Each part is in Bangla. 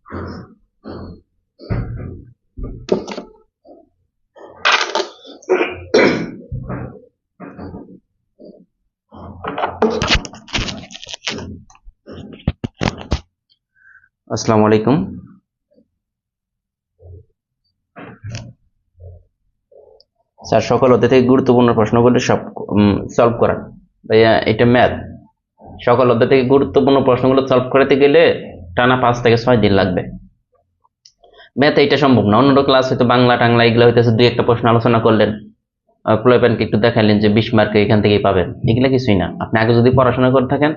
আসসালামু আলাইকুম। স্যার, সকল অধ্যায় থেকে গুরুত্বপূর্ণ প্রশ্নগুলো সব সলভ করান। ভাইয়া এটা ম্যাথ, সকল অধ্যায় থেকে গুরুত্বপূর্ণ প্রশ্নগুলো সলভ করতে গেলে টানা 5 থেকে 6 দিন লাগবে। ম্যাথ এটা সম্ভব না। অন্য ক্লাস হয়তো বাংলা টাংলা এগুলো হইতেছে 2-1টা প্রশ্ন আলোচনা করলেন, প্লেব্যানকে একটু দেখাইলেন যে 20 মার্কে এখান থেকেই পাবেন, এগুলো কিছুই না। আপনি আগে যদি পড়াশোনা করে থাকেন,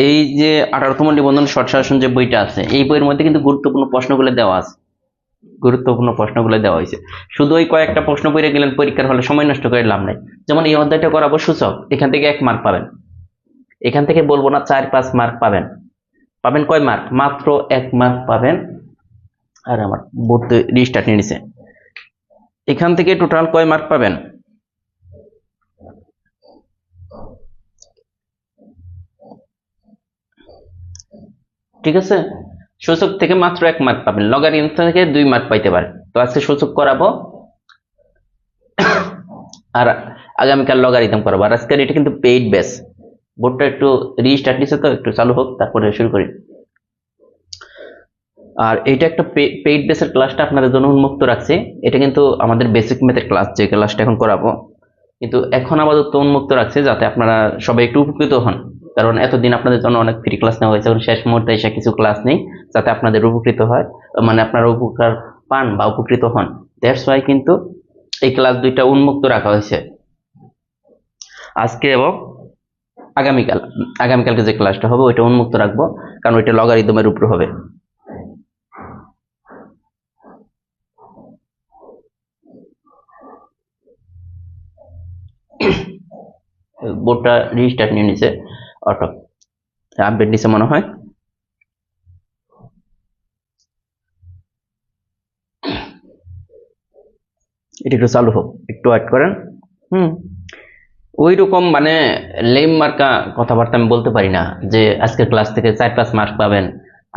এই যে 18তম নিবন্ধন শর্ট সাজেশন যে বইটা আছে, এই বইয়ের মধ্যে কিন্তু গুরুত্বপূর্ণ প্রশ্নগুলো দেওয়া আছে, গুরুত্বপূর্ণ প্রশ্নগুলো দেওয়া হয়েছে। শুধু ওই কয়েকটা প্রশ্ন পড়ে গেলেন পরীক্ষার হলে, সময় নষ্ট করে লাভ নাই। যেমন এই অধ্যায়টা করাবো সূচক, এখান থেকে 1 মার্ক পাবেন। এখান থেকে বলবো না 4-5 মার্ক পাবেন। পাবেন কয় মার্ক? মাত্র 1 মার্ক পাবেন। আর আমার বোর্ড রিস্টার্ট নিয়ে নিছে। এখান থেকে টোটাল কয় মার্ক পাবেন? ঠিক আছে, সূচক থেকে মাত্র 1 মার্ক পাবেন। লগারিদম থেকে 2 মার্ক পাইতে পারে। তো আজকে সূচক করাবো আর আগামীকাল লগারিদম করাবো। আর আজকের এটা কিন্তু পেইড বেস। বোর্ডটা একটু রিস্টার্ট নিছে, তো একটু চালু হোক তারপরে শুরু করি। আর এটা একটা পেইড বেসের ক্লাসটা আপনাদের জন্য উন্মুক্ত রাখছি। এটা কিন্তু আমাদের বেসিক ম্যাথের ক্লাস, যে ক্লাসটা এখন করাবো, কিন্তু এখন আপাতত উন্মুক্ত রাখছি যাতে আপনারা সবাই একটু উপকৃত হন। কারণ এতদিন আপনাদের জন্য অনেক ফ্রি ক্লাস নেওয়া হয়েছে, শেষ মুহূর্তে এসে কিছু ক্লাস নেই, যাতে আপনাদের উপকৃত হয়, মানে আপনারা উপকার পান বা উপকৃত হন। দ্যাটস ওয়াই কিন্তু এই ক্লাস 2টা উন্মুক্ত রাখা হয়েছে, আজকে এবং আগামীকালকে যে ক্লাসটা হবে ওইটা উন্মুক্ত রাখবো, কারণ ওইটা লগারিদমের উপর হবে। বোর্ডটা রিস্টার্ট নিয়ে নিছে, অটো আপডেট নিছে মনে হয়। এটা একটু চালু হোক, একটু ওয়েট করেন। ওই রকম মানে লেম মার্কা কথাবার্তা আমি বলতে পারি না যে আজকের ক্লাস থেকে 4-5 মার্ক পাবেন,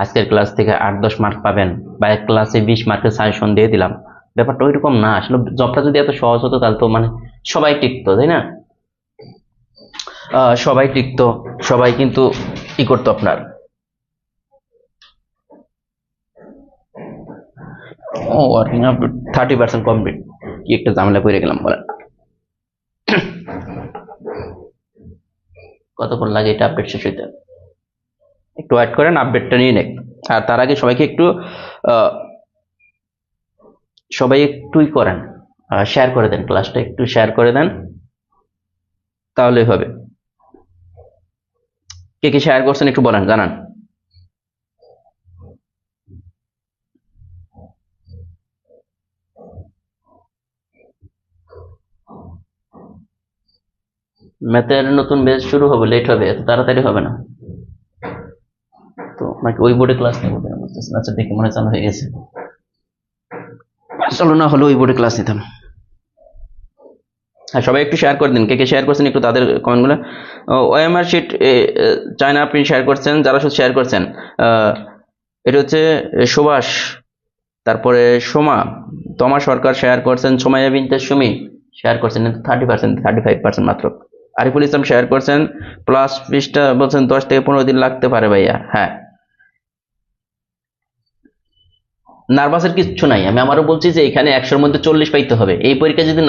আজকের ক্লাস থেকে 8-10 মার্ক পাবেন, বা এক ক্লাসে 20 মার্কের সাজেশন দিয়ে দিলাম। ব্যাপারটা ওই রকম না। আসলে জবটা যদি এত সহজ হতো তাহলে তো মানে সবাই টিকতো, তাই না? সবাই টিকতো, সবাই কিন্তু ই করতো আপনার। ও ওয়ার্কিং আপ 30% কমপ্লিট। কি একটা ঝামেলা করে গেলাম বলেন। কতক্ষণ লাগে এটা আপডেট শেষ হইতে? একটু ওয়েট করেন, আপডেটটা নিয়ে নেন। আর তার আগে সবাইকে একটু সবাই একটুই করেন, শেয়ার করে দেন, ক্লাসটা একটু শেয়ার করে দেন, তাহলেই হবে। কে কে শেয়ার করছেন একটু বলেন, জানান। ম্যাথের নতুন ব্যাচ শুরু হবে, লেট হবে, এত তাড়াতাড়ি হবে না তো। নাকি ওই বোর্ডে ক্লাস নেবো? আচ্ছা, দেখে মনে চালু হয়ে গেছে। চলো, না হলে ওই বোর্ডে ক্লাস নিতাম। হ্যাঁ, সবাই একটু শেয়ার করে দিন। কে কে শেয়ার করছেন একটু তাদের কমেন্টগুলো। ওএমআর শিট চায়না আপনি শেয়ার করছেন, যারা শুধু শেয়ার করছেন। এটা হচ্ছে সুভাষ, তারপরে সোমা, তমা সরকার শেয়ার করছেন, সোমাইয়া বিনতে সুমি শেয়ার করছেন 30%, 35% মাত্র। আরিফুল ইসলাম শেয়ার করছেন, প্লাস ফিসটা বলছেন 10 থেকে 15 দিন লাগতে পারে ভাইয়া। হ্যাঁ, নার্ভাসের কিছু নাই। আমি আমারও বলছি যে এখানে 100-র মধ্যে 40 পাইতে হবে। এই পরীক্ষা যদি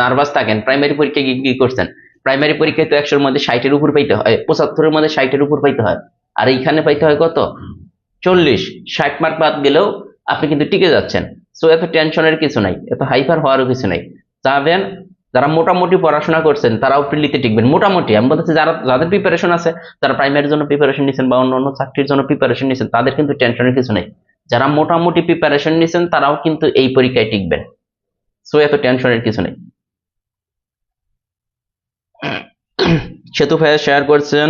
নার্ভাস থাকেন, প্রাইমারি পরীক্ষা কি করছেন? প্রাইমারি পরীক্ষায় তো 100-র মধ্যে 60-এর উপর পাইতে হয়, 75-এর মধ্যে 60-এর উপর পাইতে হয়। আর এইখানে পাইতে হয় কত? 40। 60 মার্ক বাদ গেলেও আপনি কিন্তু টিকে যাচ্ছেন। সো এত টেনশনের কিছু নাই, এত হাইপার হওয়ারও কিছু নাই। যাবেন, যারা মোটামুটি পড়াশোনা করছেন তারাও প্রিলিতে টিকবেন। মোটামুটি আমি বলতেছি, যাদের প্রিপারেশন আছে, যারা প্রাইমারির জন্য প্রিপারেশন নিচ্ছেন বা অন্য অন্য চাকরির জন্য প্রিপারেশন নিচ্ছেন, তাদের কিন্তু টেনশনের কিছু নেই। যারা মোটামুটি প্রিপারেশন নিচ্ছেন তারাও কিন্তু এই পরীক্ষায় টিকবেন। সো এত টেনশনের কিছু নেই। সেতু ভাইয়া শেয়ার করছেন,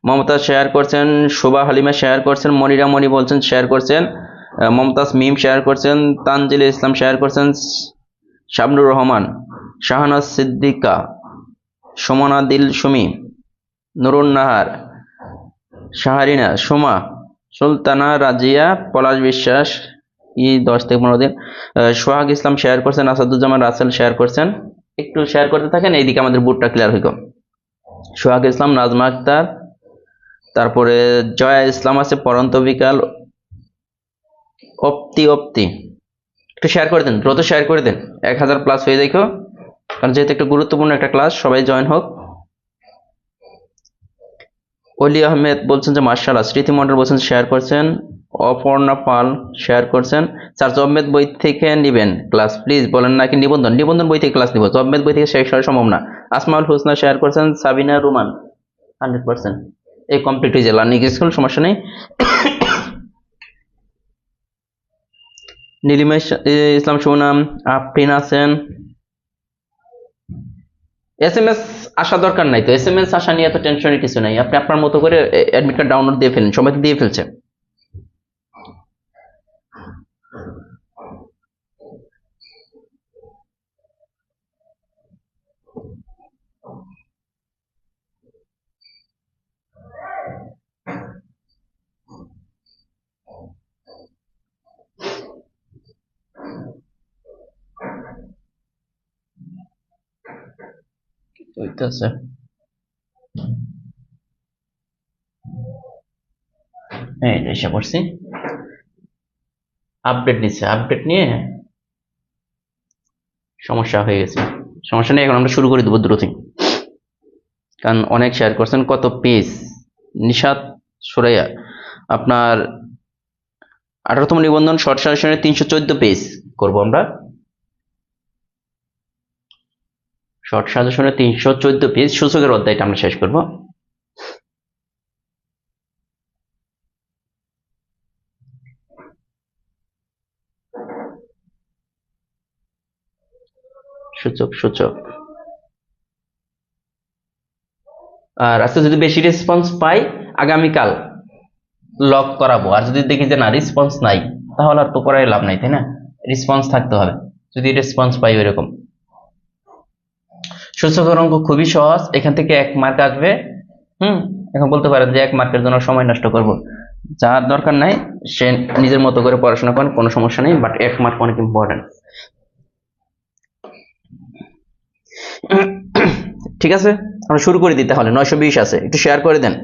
মমতাজ শেয়ার করছেন, শোভা হালিমা শেয়ার করছেন, মনিরা মনি বলছেন শেয়ার করছেন, মমতাজ মিম শেয়ার করছেন, তানজিল ইসলাম শেয়ার করছেন, শাবনুর রহমান, শাহানাজ সিদ্দিকা, সমনা দিল সুমি, নুরুন নাহার, শাহারিনা, সোমা সুলতানা রাজিয়া, পলাশ বিশ্বাস, 10 থেকে 15 দিন। সোহাগ ইসলাম শেয়ার করছেন, আসাদুজ্জামান রাসেল শেয়ার করছেন। একটু শেয়ার করতে থাকেন, এইদিকে আমাদের বোর্ডটা ক্লিয়ার হইল। সোহাগ ইসলাম, নাজমা আক্তার, তারপরে জয়া ইসলাম আছে, পরন্ত বিকাল, অপ্তি। একটু শেয়ার করে দেন, দ্রুত শেয়ার করে দেন, 1000+ হয়ে দেখো, কারণ যেহেতু একটা গুরুত্বপূর্ণ একটা ক্লাস, সবাই জয়েন হোক। অলি আহমেদ বলছেন যে মার্শাল্লাহ। স্মৃতি মন্ডল বলছেন শেয়ার করছেন। অপর্ণা পাল শেয়ার করছেন। স্যার জব্বেদ বই থেকে নিবেন ক্লাস প্লিজ, বলেন নাকি নিবন্ধন বই থেকে ক্লাস নিব, জব্বেদ বই থেকে শেষ হওয়া সম্ভব না। আসমাউল হোসনা শেয়ার করছেন। সাবিনা রুমান 100% এই কমপ্লিট হয়ে যায় লার্নিং স্কুল, সমস্যা নেই। নীলিমা ইসলাম সুনাম, আফরিন আছেন। SMS আসা দরকার নাই তো, SMS আসা নিয়ে এত টেনশনের কিছু নাই, আপনি আপনার মতো করে অ্যাডমিট কার্ড ডাউনলোড দিয়ে ফেলেন, সবাই তো দিয়ে ফেলছে। হইতেছে এই এসে পড়ছি, আপডেট নিচ্ছে, আপডেট নিয়ে সমস্যা হয়ে গেছে। সমস্যা নেই, এখন আমরা শুরু করে দেবো দ্রুতই, কারণ অনেক শেয়ার করছেন। কত পেজ? নিশাত সুরাইয়া, আপনার 18তম নিবন্ধন শর্ট সাজেশনের 314 পেজ করব আমরা। শর্ট সাজেশনের 314 পেজ, সূচকের অধ্যায়টা আমরা শেষ করব। সূচক আর আজকে যদি বেশি রেসপন্স পাই, আগামীকাল লক করাবো। আর যদি দেখি যে না রেসপন্স নাই, তাহলে আর তো করাই লাভ নাই, তাই না? রেসপন্স থাকতে হবে, যদি রেসপন্স পাই ওইরকম। সূচকের অঙ্ক খুবই সহজ, এখান থেকে 1 মার্ক আসবে। এখন বলতে পারেন যে 1 মার্কের জন্য সময় নষ্ট করব, যার দরকার নাই সে নিজের মতো করে পড়াশোনা করেন, কোনো সমস্যা নেই, বাট 1 মার্ক অনেক ইম্পর্টেন্ট। ঠিক আছে, আমরা শুরু করে দিই তাহলে। 920 আছে, একটু শেয়ার করে দেন।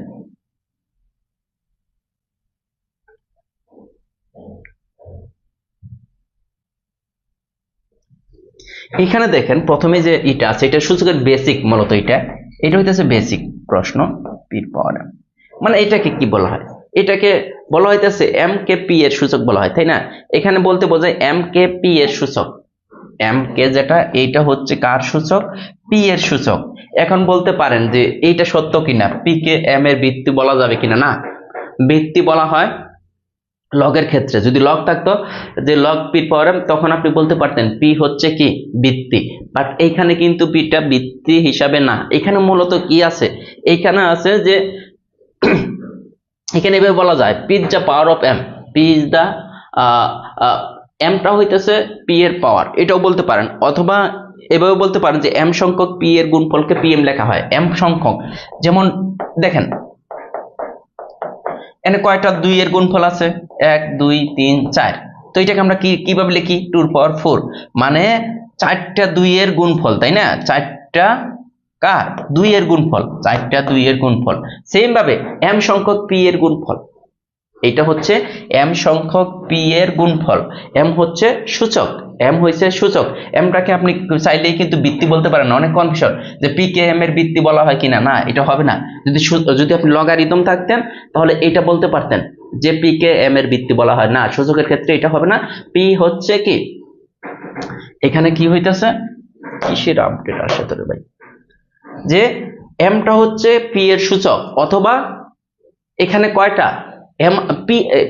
এখানে দেখেন প্রথমে যে এটা আছে, এটা সূচকের বেসিক, মূলত এটা হইতেছে বেসিক প্রশ্ন, পির পাওয়ার। মানে এটাকে কি বলা হয়? এটাকে বলা হইতেছে MKP এর সূচক বলা হয়, তাই না? এখানে বলতে বোঝায় MKP এর সূচক। MK যেটা, এইটা হচ্ছে কার সূচক? P এর সূচক। এখন বলতে পারেন যে এইটা সত্য কিনা, P কে M এর ভিত্তি বলা যাবে কিনা? না, ভিত্তি বলা হয় লগের ক্ষেত্রে। যদি লগ থাকতো যে লগ পির পাওয়ার m, তখন আপনি বলতে পারতেন পি হচ্ছে কি ভিত্তি, বাট এইখানে কিন্তু পিটা ভিত্তি হিসাবে না। এখানে মূলত কি আছে? এইখানে আছে যে এখানে এভাবে বলা যায় P is the power of M, P is the এমটা হইতেছে পি এর পাওয়ার, এটাও বলতে পারেন। অথবা এভাবে বলতে পারেন যে এম সংখ্যক পি এর গুণফলকে পিএম লেখা হয়। এম সংখ্যক, যেমন দেখেন এখানে কয়টা 2 এর গুণফল আছে? 1 2 3 4। তো এটাকে আমরা কিভাবে লিখি? 2^4, মানে 4টা 2 এর গুণফল, তাই না? 4টা কার 2 এর গুণফল, 4টা 2 এর গুণফল। সেম ভাবে m সংখ্যক p এর গুণফল, এটা হচ্ছে m সংখ্যক p এর গুণফল। m হচ্ছে সূচক, m হইছে সূচক। mটাকে আপনি চাইলেই কিন্তু ভিত্তি বলতে পারেন না, অনেক কনফিউশন যে p কে m এর ভিত্তি বলা হয় কিনা। না, এটা হবে না। যদি আপনি লগারিদম থাকতেন তাহলে এটা বলতে পারতেন যে p কে m এর ভিত্তি বলা হয় না, সূচকের ক্ষেত্রে এটা হবে না। p হচ্ছে কি, এখানে কি হইতাছে, কিসের আপডেট আসে তোরে ভাই, যে mটা হচ্ছে p এর সূচক। অথবা এখানে কয়টা m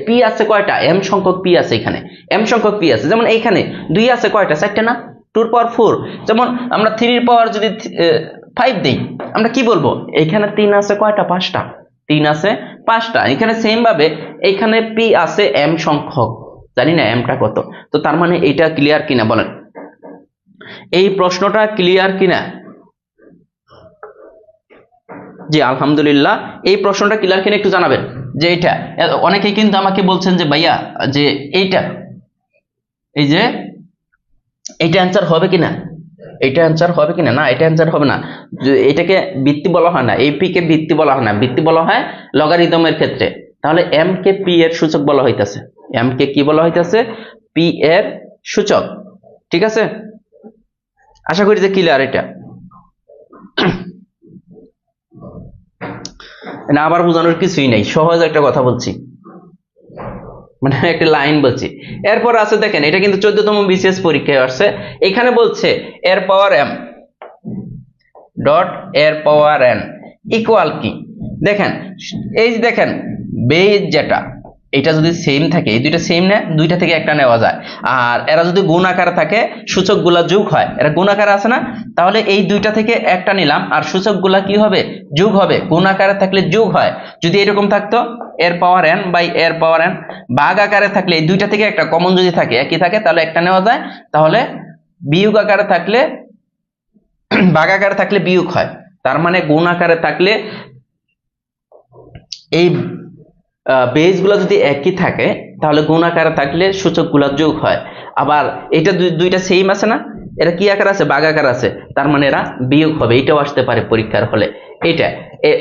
p আছে, কয়টা m সংখ্যক p আছে, এখানে m সংখ্যক p আছে। যেমন এইখানে 2 আছে, কয়টা? 4টা না, 2^4। যেমন আমরা 3 এর পাওয়ার যদি 5 দেই, আমরা কি বলবো? এখানে 3 আছে, কয়টা? 5টা। 3 আছে 5টা। এখানে সেম ভাবে এখানে p আছে m সংখ্যক, জানি না mটা কত। তো তার মানে এটা ক্লিয়ার কিনা বলেন? এই প্রশ্নটা ক্লিয়ার কিনা? জি আলহামদুলিল্লাহ, এই প্রশ্নটা ক্লিয়ার কিনা একটু জানাবেন। যে এটা, অনেকেই কিন্তু আমাকে বলছেন যে ভাইয়া যে এইটা, এই যে এটা অ্যান্সার হবে কিনা, এটা অ্যান্সার হবে কিনা, না এটা অ্যান্সার হবে না। এটাকে বৃত্তি বলা হয় না, এই পি কে বৃত্তি বলা হয় না, বৃত্তি বলা হয় লগারিদমের ক্ষেত্রে। তাহলে এম কে পি এর সূচক বলা হইতাছে, এম কে কি বলা হইতাছে, পি এর সূচক। ঠিক আছে, আশা করি যে ক্লিয়ার এটা। না আবার বোঝানোর কিছুই নাই, সহজ একটা কথা বলছি, মানে একটা লাইন বলছি। এরপর আছে দেখেন, এটা কিন্তু 14তম বিসিএস পরীক্ষায় আসছে। এখানে বলছে এর পাওয়ার এম ডট এর পাওয়ার এন ইকুয়াল কি। দেখেন এই যে দেখেন বেজ যেটা, এটা যদি সেম থাকে, এই দুইটা সেম না, দুইটা থেকে একটা নেওয়া যায়। আর এরা যদি গুণ আকারে থাকে, সূচকগুলা যোগ হয়, এরা গুণ আকারে আছে না, তাহলে এই দুইটা থেকে একটা নিলাম আর সূচকগুলা কি হবে, যোগ হবে। গুণ আকারে থাকলে যোগ হয়, যদি এরকম থাকতো এর পাওয়ার এন বাই এর পাওয়ার এন, ভাগ আকারে থাকলে এই দুইটা থেকে একটা কমন যদি থাকে, একই থাকে, তাহলে একটা নেওয়া যায়। তাহলে বিয়োগ আকারে থাকলে, ভাগ আকারে থাকলে বিয়োগ হয়। তার মানে গুণ আকারে থাকলে এই বেসগুলো যদি একই থাকে, তাহলে গুণ আকারে থাকলে সূচকগুলো যোগ হয়। আবার এটা দুইটা সেম আছে না, এরা কি আকার আছে, ভাগ আকার আছে, তার মানে এরা বিয়োগ হবে। এটাও আসতে পারে পরীক্ষার হলে। এটা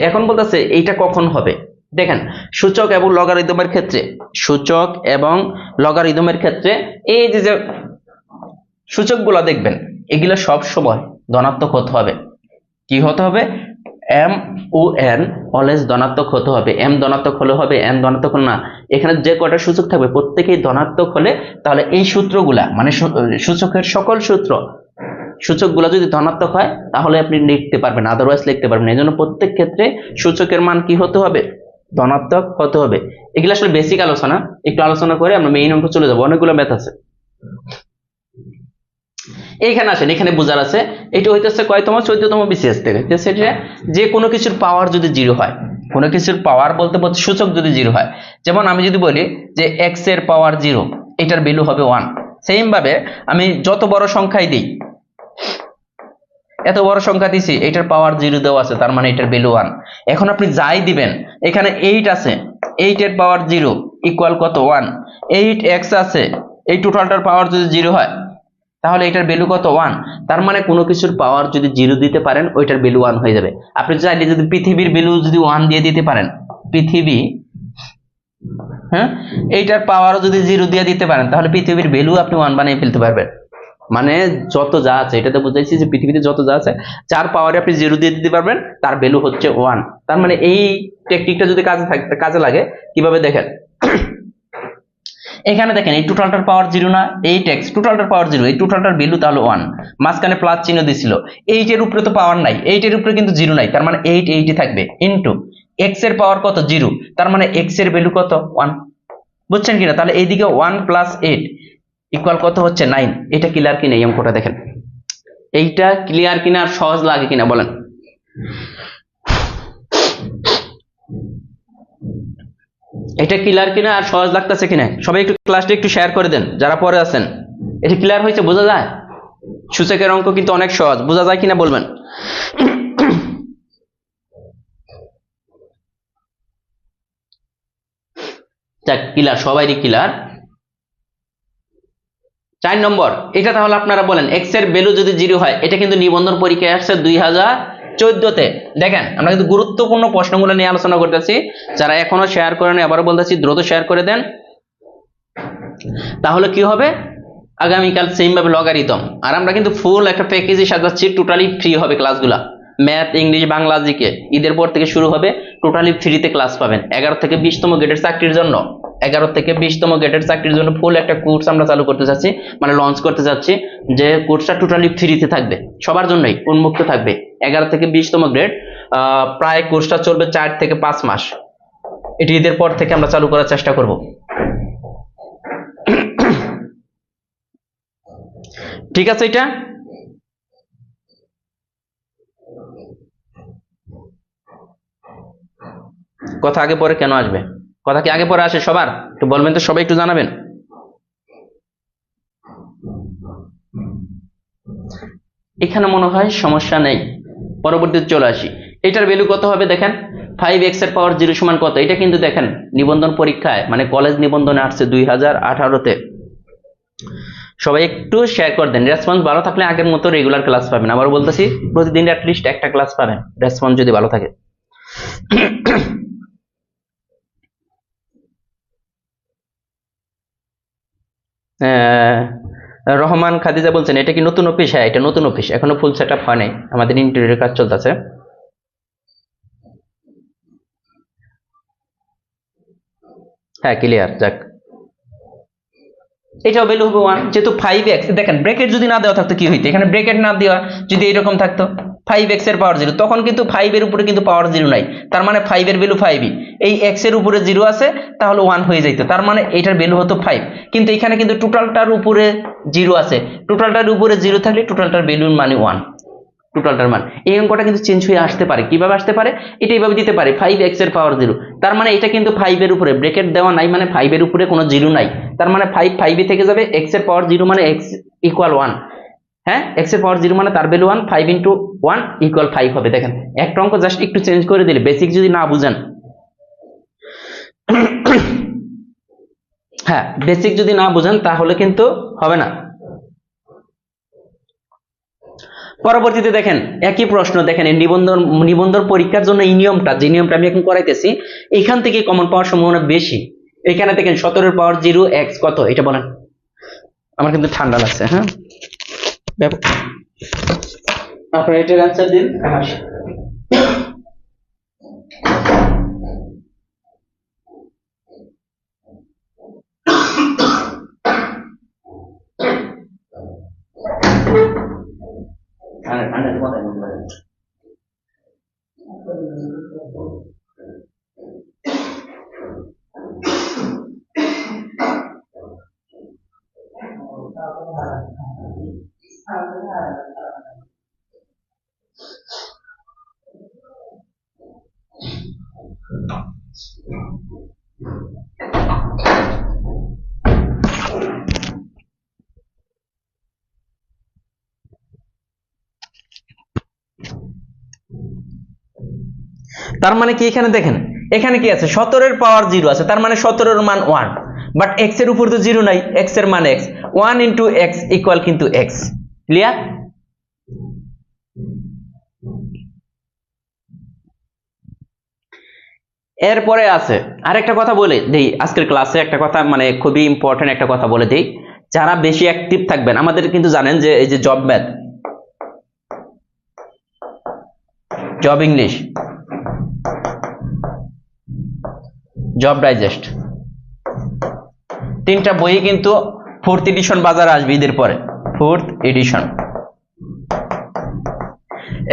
এখন বলতেছে এইটা কখন হবে। দেখেন সূচক এবং লগারিদমের ক্ষেত্রে, সূচক এবং লগারিদমের ক্ষেত্রে এই যে সূচকগুলো দেখবেন, এগুলো সব সময় ধনাত্মক হতে হবে। কি হতে হবে, এম ও এন অলওয়েজ ধনাত্মক হতে হবে। এম ধনাত্মক হলে হবে, এন ধনাত্মক হলে না। এখানে যে কয়টা সূচক থাকবে প্রত্যেকেই ধনাত্মক হলে, তাহলে এই সূত্রগুলা মানে সূচকের সকল সূচকগুলা যদি ধনাত্মক হয়, তাহলে আপনি লিখতে পারবেন, আদারওয়াইজ লিখতে পারবেন। এই জন্য প্রত্যেক ক্ষেত্রে সূচকের মান কি হতে হবে, ধনাত্মক হতে হবে। এগুলো আসলে বেসিক আলোচনা, একটু আলোচনা করে আমরা মেইন অঙ্ক চলে যাবো, অনেকগুলো ম্যাথ আছে। এইখানে আসেন, এখানে বোঝার আছে, এটা হইতেছে কয়তম, 14তম বিসিএস থেকে। সেটা যে কোনো কিছুর পাওয়ার যদি জিরো হয়, কোনো কিছুর পাওয়ার বলতে বলতে সূচক যদি জিরো হয়, যেমন আমি যদি বলি যে এক্স এর পাওয়ার 0, এটার ভ্যালু হবে 1। সেম ভাবে আমি যত বড় সংখ্যাই দিই, এত বড় সংখ্যা দিছি, এটার পাওয়ার 0 দেওয়া আছে, তার মানে এটার ভ্যালু 1। এখন আপনি যাই দিবেন, এখানে 8 আছে, 8 এর পাওয়ার 0 ইকুয়াল কত, 1। 8x আছে, এই টোটালটার পাওয়ার যদি 0 হয়, তাহলে এটার ভ্যালু কত, 1। তার মানে কোনো কিছুর পাওয়ার যদি 0 দিতে পারেন, ওইটার ভ্যালু 1 হয়ে যাবে। আপনি চাইলে যদি পৃথিবীর ভ্যালু যদি 1 দিয়ে দিতে পারেন, পৃথিবী, হ্যাঁ, এইটার পাওয়ারও যদি 0 দিয়ে দিতে পারেন, তাহলে পৃথিবীর ভ্যালু আপনি 1 বানিয়ে ফেলতে পারবেন। মানে যত যা আছে, এটাতে বুঝাইছি যে পৃথিবীতে যত যা আছে, যার পাওয়ারে আপনি 0 দিয়ে দিতে পারবেন, তার ভ্যালু হচ্ছে 1। তার মানে এই টেকনিকটা যদি কাজে লাগে, কিভাবে দেখেন, এখানে দেখেন এই টোটালটার পাওয়ার 0 না, 8x টোটালটার পাওয়ার 0, এই টোটালটার ভ্যালু তাহলে 1, মাঝখানে প্লাস চিহ্ন দিছিল। 8 এর উপরে তো পাওয়ার নাই, 8 এর উপরে কিন্তু 0 নাই, তার মানে 8 8ই থাকবে, ইনটু x এর পাওয়ার কত, 0, তার মানে x এর ভ্যালু কত, 1। বুঝছেন কিনা? তাহলে এইদিকে 1 + 8 ইকুয়াল কত হচ্ছে, 9। এটা ক্লিয়ার কিনা, এই অঙ্কটা দেখেন, এইটা ক্লিয়ার কিনা আর সহজ লাগে কিনা বলেন। এটা ক্লিয়ার কিনা আর সহজ লাগতেছে কিনা, সবাই একটু ক্লাসটা একটু শেয়ার করে দেন যারা পরে আছেন। এটা ক্লিয়ার হয়েছে, বোঝা যায়? সূচকের অঙ্ক কিন্তু অনেক সহজ, বোঝা যায় কিনা বলবেন। যাক, ক্লিয়ার, সবাইরই ক্লিয়ার। 4 নম্বর, এটা তাহলে আপনারা বলেন, এক্স এর ভ্যালু যদি 0 হয়, এটা কিন্তু নিবন্ধন পরীক্ষায় আসছে 2014-তে। দেখেন আমরা কিন্তু গুরুত্বপূর্ণ প্রশ্নগুলো নিয়ে আলোচনা করতেছি। যারা এখনো শেয়ার করেন, আবারও বলতেছি দ্রুত শেয়ার করে দেন। তাহলে কি হবে, আগামীকাল সেম ভাবে লগারিদম। আর আমরা কিন্তু ফুল একটা প্যাকেজে সাজাচ্ছি, টোটালি ফ্রি হবে ক্লাসগুলা। ম্যাথ, ইংলিশ, বাংলা, জিকে ঈদের পর থেকে শুরু হবে, টোটালি ফ্রিতে ক্লাস পাবেন। 11 থেকে 20তম গ্রেডের চাকরির জন্য, 11 থেকে 20তম গ্রেডের চাকরির জন্য ফুল একটা কোর্স আমরা চালু করতে যাচ্ছি, মানে লঞ্চ করতে যাচ্ছি, যে কোর্সটা টোটালি ফ্রিতে থাকবে, সবার জন্যই উন্মুক্ত থাকবে। 11 থেকে 20তম গ্রেড, প্রায় কোর্সটা চলবে 4 থেকে 5 মাস। এটি ঈদের পর থেকে আমরা চালু করার চেষ্টা করব। ঠিক আছে, এটা কথা আগে পরে কেন আসবে, কথা কি আগে পরে আসে সবার, একটু বলবেন তো, সবাই একটু জানাবেন। এখানে মনে হয় সমস্যা নেই, পরবর্তীতে চলে আসি। এটার ভ্যালু কত হবে দেখেন, 5x এর পাওয়ার 0 সমান কত? এটা কিন্তু দেখেন নিবন্ধন পরীক্ষায় মানে কলেজ নিবন্ধনে আসছে 2018-তে। সবাই একটু শেয়ার করে দেন। রেসপন্স ভালো থাকলে আগের মতো রেগুলার ক্লাস পাবেন। আবারও বলতেছি, প্রতিদিন অ্যাটলিস্ট একটা ক্লাস পাবেন রেসপন্স যদি ভালো থাকে। রহমান খাদিজা বলছেন এটা কি নতুন অফিস? হ্যাঁ, এটা নতুন অফিস, এখনো ফুল সেট আপ হয় নাই, আমাদের ইন্টেরিয়র কাজ চলতেছে। হ্যাঁ, ক্লিয়ার। যাক, এটাও ভ্যালু হবে 1, যেহেতু 5x। দেখেন ব্র্যাকেট যদি না দেওয়া থাকতো কি হইতো, এখানে ব্র্যাকেট না দেওয়া যদি এরকম থাকতো 5x এর পাওয়ার 0, তখন কিন্তু 5 এর উপরে কিন্তু পাওয়ার 0 নাই, তার মানে 5 এর ভ্যালু 5ই। এই x এর উপরে 0 আছে, তাহলে 1 হয়ে যাইতো, তার মানে এটার ভ্যালু হতো 5। কিন্তু এখানে কিন্তু টোটালটার উপরে 0 আছে, টোটালটার উপরে 0 থাকলে টোটালটার ভ্যালুর মানে 1, টোটালটার মান। এই অঙ্কটা কিন্তু চেঞ্জ হয়ে আসতে পারে। কিভাবে আসতে পারে? এটা এইভাবে দিতে পারে 5x এর পাওয়ার 0, তার মানে এটা কিন্তু 5 এর উপরে ব্র্যাকেট দেওয়া নাই, মানে 5 এর উপরে কোনো 0 নাই, তার মানে 5 5ই থেকে যাবে। x এর পাওয়ার 0 মানে x ইকুয়াল 1। হ্যাঁ, x এর পাওয়ার 0 মানে তার ভ্যালু 1, 5 ইন্টু 1 ইকুয়াল 5 হবে। দেখেন একটা অঙ্ক জাস্ট একটু চেঞ্জ করে দিলে, বেসিক যদি না বুঝেন, হ্যাঁ বেসিক যদি না বুঝেন তাহলে কিন্তু হবে না। পরবর্তীতে দেখেন একই প্রশ্ন, দেখেন এই নিবন্ধন পরীক্ষার জন্য এই নিয়মটা, যে নিয়মটা আমি এখন করাইতেছি, এখান থেকে কমন পাওয়ার সম্ভাবনা বেশি। এখানে দেখেন 17 এর পাওয়ার 0 x কত, এটা বলেন। আমার কিন্তু ঠান্ডা লাগছে। হ্যাঁ, আপনারা এটার অ্যান্সার দিন। তার মানে কি, এখানে দেখেন এখানে কি আছে, 17 এর পাওয়ার 0 আছে, তার মানে 17 এর মান 1, বাট x এর উপর তো 0 নাই, x এর মান x, 1 ইন্টু x ইকুয়াল কিন্তু x। ক্লিয়ার? এরপরে আছে আরেকটা কথা বলে দেই আজকের ক্লাসে, একটা কথা মানে খুবই ইম্পর্টেন্ট একটা কথা বলে দেই। যারা বেশি অ্যাক্টিভ থাকবেন, আমাদের কিন্তু জানেন যে এই যে job math, job English, job digest, তিনটা বই কিন্তু 4th এডিশন বাজারে আসবে ঈদের পরে, 4th এডিশন।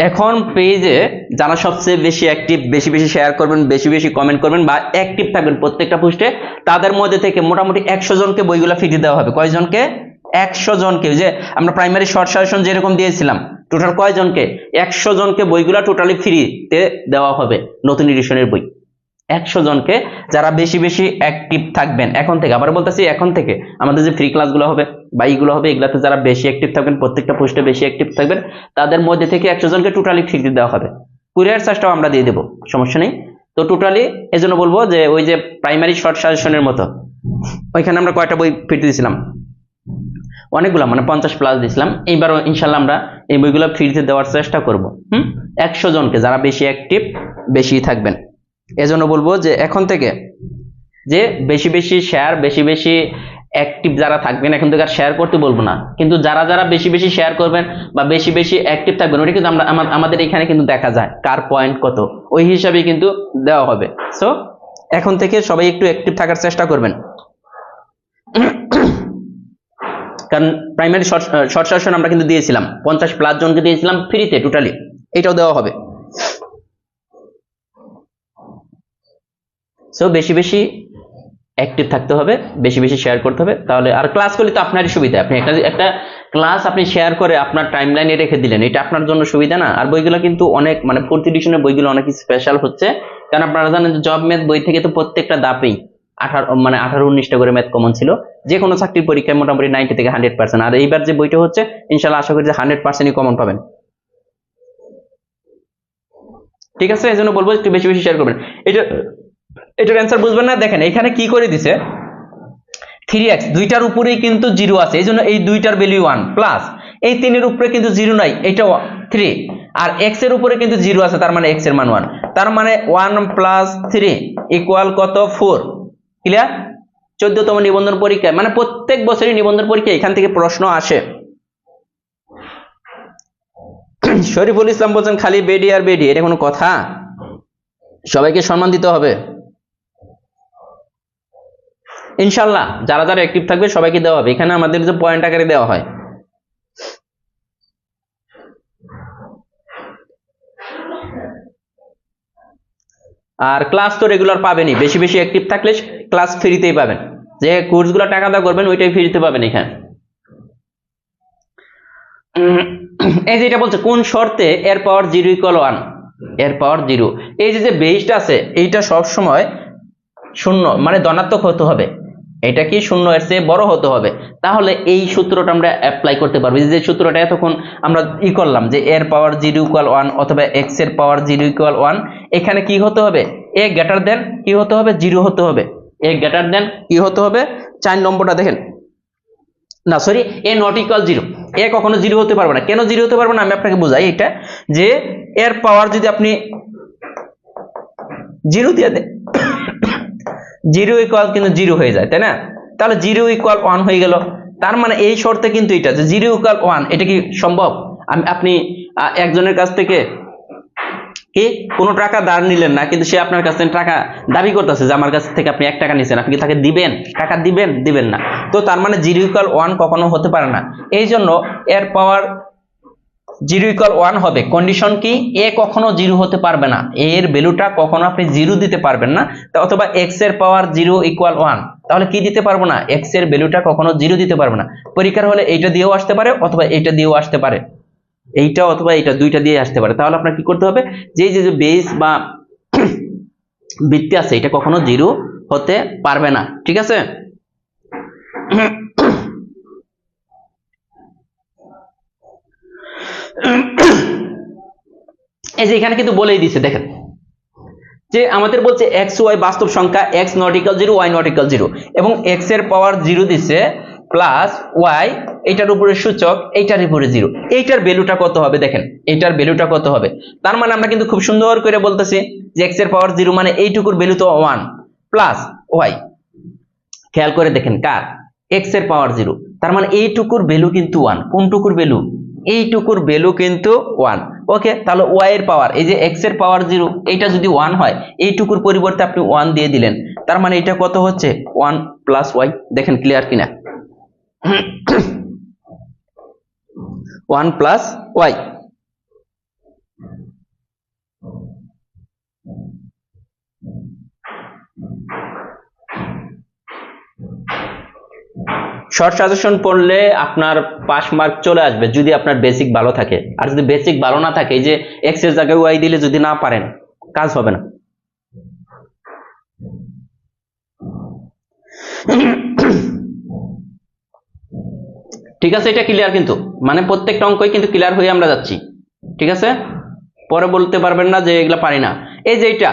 এখন পেজে যারা সবচেয়ে বেশি অ্যাক্টিভ, বেশি বেশি শেয়ার করবেন, বেশি বেশি কমেন্ট করবেন বা অ্যাক্টিভ থাকবেন প্রত্যেকটা পোস্টে, তাদের মধ্যে থেকে মোটামুটি 100 জনকে বইগুলো ফ্রিতে দেওয়া হবে। কয়জনকে? 100 জনকে। যে আমরা প্রাইমারি শর্ট সাজেশন যেরকম দিয়েছিলাম, টোটাল কয়জনকে? 100 জনকে বইগুলো টোটালি ফ্রিতে দেওয়া হবে, নতুন এডিশনের বই 100 জনকে, যারা বেশি বেশি অ্যাক্টিভ থাকবেন এখন থেকে। আবার বলতেছি, এখন থেকে আমাদের যে ফ্রি ক্লাসগুলো হবে বা এইগুলো হবে, এগুলাতে যারা বেশি অ্যাক্টিভ থাকবেন, প্রত্যেকটা পোস্টে বেশি অ্যাক্টিভ থাকবেন, তাদের মধ্যে থেকে 100 জনকে টোটালি ফ্রিতে দেওয়া হবে। কুরিয়ার চার্জটাও আমরা দিয়ে দেবো, সমস্যা নেই। তো টোটালি এজন্য বলবো যে ওই যে প্রাইমারি শর্ট সাজেশনের মতো ওইখানে আমরা কয়টা বই ফ্রিতে দিয়েছিলাম, অনেকগুলো, মানে 50+ দিয়েছিলাম। এইবারও ইনশাল্লাহ আমরা এই বইগুলো ফ্রিতে দেওয়ার চেষ্টা করব। 100 জনকে যারা বেশি অ্যাক্টিভ, বেশি থাকবেন। এজন্য বলবো যে এখন থেকে যে বেশি বেশি শেয়ার, বেশি বেশি অ্যাক্টিভ যারা থাকবেন, এখন থেকে আর শেয়ার করতে বলবো না, কিন্তু যারা যারা বেশি বেশি শেয়ার করবেন বা বেশি বেশি অ্যাক্টিভ থাকবেন, ওটা কিন্তু আমাদের এখানে কিন্তু দেখা যায় কার পয়েন্ট কত, ওই হিসাবে কিন্তু দেওয়া হবে। সো এখন থেকে সবাই একটু অ্যাক্টিভ থাকার চেষ্টা করবেন, কারণ প্রাইমারি শর্ট সাজেশন আমরা কিন্তু দিয়েছিলাম 50+ জনকে দিয়েছিলাম ফ্রিতে টোটালি, এটাও দেওয়া হবে। সো বেশি বেশি অ্যাক্টিভ থাকতে হবে, বেশি বেশি শেয়ার করতে হবে, তাহলে আর ক্লাস করলে তো আপনারই সুবিধা। আপনি একটা ক্লাস আপনি শেয়ার করে আপনার টাইমলাইনে রেখে দিলেন, এটা আপনার জন্য সুবিধা না? আর বইগুলো কিন্তু অনেক, মানে 4th এডিশনের বইগুলো অনেক স্পেশাল হচ্ছে, কারণ আপনারা জানেন যে জব ম্যাথ বই থেকে তো প্রত্যেকটা দাপেই 18-19টা করে ম্যাথ কমন ছিল, যে কোনো চাকরির পরীক্ষায় মোটামুটি 90 থেকে 100%। আর এইবার যে বইটা হচ্ছে ইনশাল্লাহ আশা করি যে 100%ই কমন পাবেন। ঠিক আছে, এই জন্য বলবো একটু বেশি বেশি শেয়ার করবেন। এটার অ্যান্সার বুঝবেন না, দেখেন এখানে কি করে দিছে 3x, দুইটার উপরেই কিন্তু 0 আছে, এই জন্য এই দুইটার ভ্যালু 1 প্লাস এই 3 এর উপরে কিন্তু 0 নাই, এটা 3, আর x এর উপরে কিন্তু 0 আছে, তার মানে x এর মান 1, তার মানে 1 প্লাস 3 ইকুয়াল কত 4। ক্লিয়ার? 14তম নিবন্ধন পরীক্ষায়, মানে প্রত্যেক বছরই নিবন্ধন পরীক্ষায় এখান থেকে প্রশ্ন আসে। শরীফুল ইসলাম বলছেন খালি বেডি আর বেডি, এটা কোনো কথা? সবাইকে সম্মান দিতে হবে ইনশাল্লাহ, যারা যারা অ্যাক্টিভ থাকবে সবাইকে দেওয়া হবে, এখানে আমাদের যে পয়েন্ট আকারে দেওয়া হয়। আর ক্লাস তো রেগুলার পাবেনই, বেশি বেশি অ্যাক্টিভ থাকলে ক্লাস ফ্রিতেই পাবেন, যে কোর্সগুলো টাকা দা করবেন ওইটাই ফ্রিতে পাবেন এখানে। এই যে এটা বলছে কোন শর্তে এর পাওয়ার 0 ইকুয়াল 1, এর পাওয়ার 0, এই যে বেসটা আছে এইটা সব সময় শূন্য মানে ধনাত্মক হতে হবে, এটা কি শূন্য এর চেয়ে বড় হতে হবে, তাহলে এই সূত্রটা আমরা অ্যাপ্লাই করতে পারবো। যে সূত্রটা এতক্ষণ আমরা করলাম যে এর পাওয়ার 0 ইকুয়াল 1 অথবা x এর পাওয়ার 0 ইকুয়াল 1, এখানে কি হতে হবে, a গ্রেটার দেন কি হতে হবে 0 হতে হবে, a গ্রেটার দেন কি হতে হবে 4 নম্বরটা দেখেন, না sorry a not equal 0, a কখনো 0 হতে পারবে না। কেন 0 হতে পারবে না আমি আপনাকে বোঝাই, এটা যে এর পাওয়ার যদি আপনি 0 দিয়ে দেন 0 ইকুয়াল কিন্তু 0 হয়ে যায়, তাই না? তাহলে 0 ইকুয়াল 1 হয়ে গেল, তার মানে এই শর্তে কিন্তু এটা যে 0 ইকুয়াল 1, এটা কি সম্ভব? আপনি একজনের কাছ থেকে কি কোনো টাকা ধার নিলেন না, কিন্তু সে আপনার কাছ থেকে টাকা দাবি করতেছে যে আমার কাছ থেকে আপনি 1 টাকা নিছেন, আপনি কি তাকে দিবেন? টাকা দিবেন? দিবেন না। তো তার মানে 0 ইকুয়াল 1 কখনো হতে পারে না, এই জন্য এর পাওয়ার 0 ইকুয়াল 1 হবে। কন্ডিশন কি? a কখনো 0 হতে পারবে না, a এর ভ্যালুটা কখনো আপনি 0 দিতে পারবেন না, অথবা x এর পাওয়ার 0 ইকুয়াল 1, তাহলে কি দিতে পারবো না, x এর ভ্যালুটা কখনো 0 দিতে পারবো না। পরীক্ষার হলে এইটা দিয়েও আসতে পারে অথবা এইটা দিয়েও আসতে পারে, এইটা অথবা এইটা, দুইটা দিয়ে আসতে পারে। তাহলে আপনার কি করতে হবে, যে যে বেস বা ভিত্তি আছে এটা কখনো 0 হতে পারবে না, ঠিক আছে? এই যে এখানে কিন্তু বলেই দিছে, দেখেন যে আমাদের বলছে x y বাস্তব সংখ্যা, x not equal 0, y not equal 0, এবং x এর পাওয়ার 0 দিছে প্লাস y, এটার উপরে সূচক, এইটার উপরে 0, এইটার ভ্যালুটা কত হবে দেখেন, এইটার ভ্যালুটা কত হবে। তার মানে আমরা কিন্তু খুব সুন্দর করে বলতেছি যে x এর পাওয়ার 0 মানে এইটুকুর ভ্যালু তো 1 প্লাস y, খেয়াল করে দেখেন কার, x এর পাওয়ার 0, তার মানে এইটুকুর ভ্যালু কিন্তু 1, কোনটুকুর ভ্যালু, এইটুকুর ভ্যালু কিন্তু 1। ওকে, তাহলে y এর পাওয়ার, এই যে x এর পাওয়ার 0, এইটা যদি 1 হয়, এইটুকুর পরিবর্তে আপনি 1 দিয়ে দিলেন, তার মানে এটা কত হচ্ছে 1 প্লাস y। দেখেন ক্লিয়ার কিনা, 1 প্লাস y। শর্ট সাজেশন পড়লে আপনার পাস মার্ক চলে আসবে যদি আপনার বেসিক ভালো থাকে, আর যদি বেসিক ভালো না থাকে, এই যে x এর জায়গায় y দিলে যদি না পারেন, কাজ হবে না। ঠিক আছে, এটা ক্লিয়ার কিন্তু, মানে প্রত্যেকটা অঙ্কই কিন্তু ক্লিয়ার হয়ে আমরা যাচ্ছি, ঠিক আছে? পরে বলতে পারবেন না যে এগুলা পারি না। এই যে এটা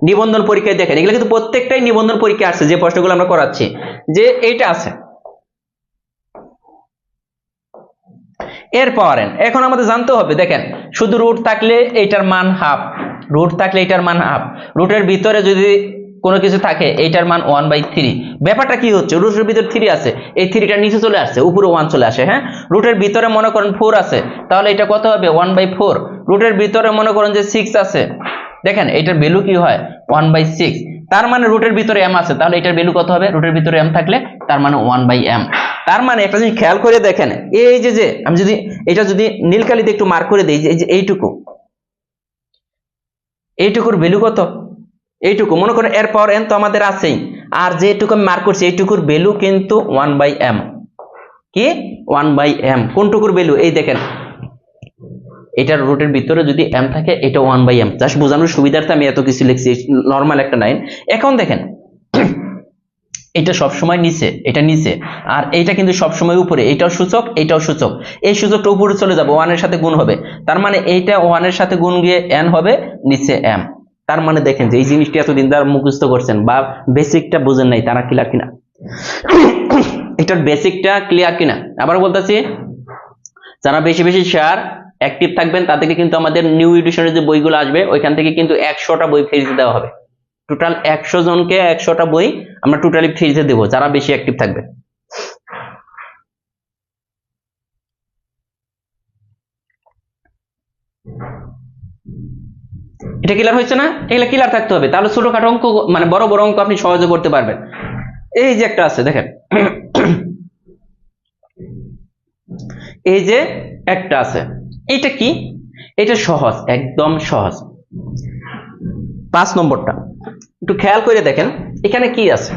নিবন্ধন পরীক্ষায় দেখেন, এগুলো কিন্তু প্রত্যেকটাই নিবন্ধন পরীক্ষা আসছে, যে প্রশ্নগুলো আমরা করাচ্ছি, যে এইটা আছে এর পাওয়ার n। এখন আমাদের জানতে হবে, দেখেন শুধু রুট থাকলে এইটার মান হাফ, রুট থাকলে এইটার মান হাফ, রুটের ভিতরে যদি কোনো কিছু থাকে এইটার মান 1/3। ব্যাপারটা কি হচ্ছে, রুটের ভিতরে 3 আছে, এই 3টা নিচে চলে আসছে, উপরে 1 চলে আসে। হ্যাঁ, রুটের ভিতরে মনে করেন 4 আছে, তাহলে এটা কত হবে 1/4। রুটের ভিতরে মনে করেন যে 6 আছে, দেখেন এটার ভ্যালু কি হয় 1/6, তার মানে রুটের ভিতরে m আছে, তাহলে এটার ভ্যালু কত হবে, রুটের ভিতরে m থাকলে তার মানে 1/m। তার মানে একটা জিনিস খেয়াল করে দেখেন, এই যে আমি যদি এটা যদি নীল কালিতে একটু মার্ক করে দেই, এই যে এইটুকুর ভ্যালু কত, এইটুকু মনে করেন এর পাওয়ার n তো আমাদের আছেই, আর যেটুকু আমি মার্ক করছি এইটুকুর ভ্যালু কিন্তু 1/m। কি 1/m? কোনটুকুর ভ্যালু, এই দেখেন এটার রুটের ভিতরে যদি m থাকে, এটা 1/m। জাস্ট বোঝানোর সুবিধার্থে আমি এত কিছু লিখছি, নরমাল একটা লাইন। এখন দেখেন এটা সবসময় নিচে, এটা নিচে, আর এইটা কিন্তু সবসময় উপরে, এটাও সূচক এটাও সূচক, এই সূচকটা উপরে চলে যাবে, 1 এর সাথে গুণ হবে, তার মানে এইটা 1 এর সাথে গুণ গিয়ে n হবে, নিচে m। তার মানে দেখেন যে এই জিনিসটি এতদিন যারা মুখস্থ করছেন বা বেসিকটা বুঝেন নাই তারা ক্লিয়ার কিনা, এটার বেসিকটা ক্লিয়ার কিনা। আবার বলতেছি, যারা বেশি বেশি শেয়ার অ্যাক্টিভ থাকবেন তাদেরকে কিন্তু আমাদের নিউ এডিশনের যে বইগুলো আসবে ওইখান থেকে কিন্তু 100টা বই ফ্রিতে দেওয়া হবে। টোটাল 100 জনকে 100টা বই আমরা টোটালি ফ্রিতে দেবো যারা বেশি অ্যাক্টিভ থাকবে। এটা ক্লিয়ার হয়েছে না? এগুলো ক্লিয়ার থাকতে হবে, তাহলে ছোটখাটো অঙ্ক মানে বড় বড় অঙ্ক আপনি সহজে করতে পারবেন। এই যে একটা আছে দেখেন, এই যে একটা আছে, এটা কি? এটা সহজ, একদম সহজ। 5 নম্বরটা একটু খেয়াল করে দেখেন, এখানে কি আছে?